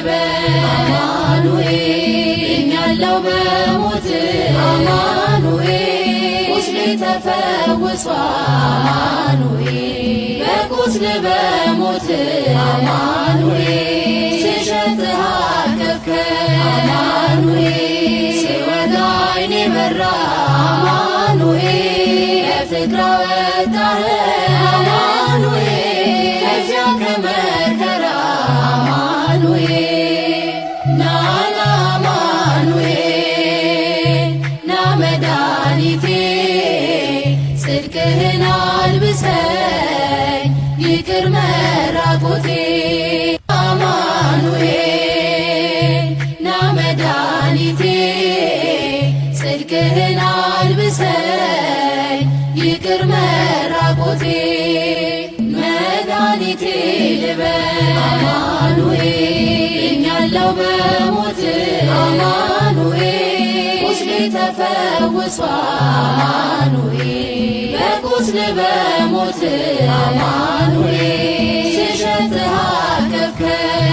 ልበል አማኑኤል እኛለው በሞት አማኑኤል ቁስሌ ተፈውሷል አማኑኤል በቁስል በሞት አማኑኤል ስሸትህ አቀፍከኝ አማኑኤል ስወጋ ዓይኔ በራ አማኑኤል ከፍቅር አወጣኸኝ አማኑኤል ከዚያ ከመከራ አማኑኤል ና አማኑኤል ና መድኃኒቴ ጽድቅህን አልብሰኝ ይቅር መራቆቴ አማኑኤል ና መድኃኒቴ ጽድቅህን አልብሰኝ ይቅር መራቆቴ መድኃኒቴ ልበል አማኑኤል እኛለው በሞት አማኑኤል ቁስሌ ተፈውሷል አማኑኤል በቁስል በሞት አማኑኤል ስሸትህ አቀፍከኝ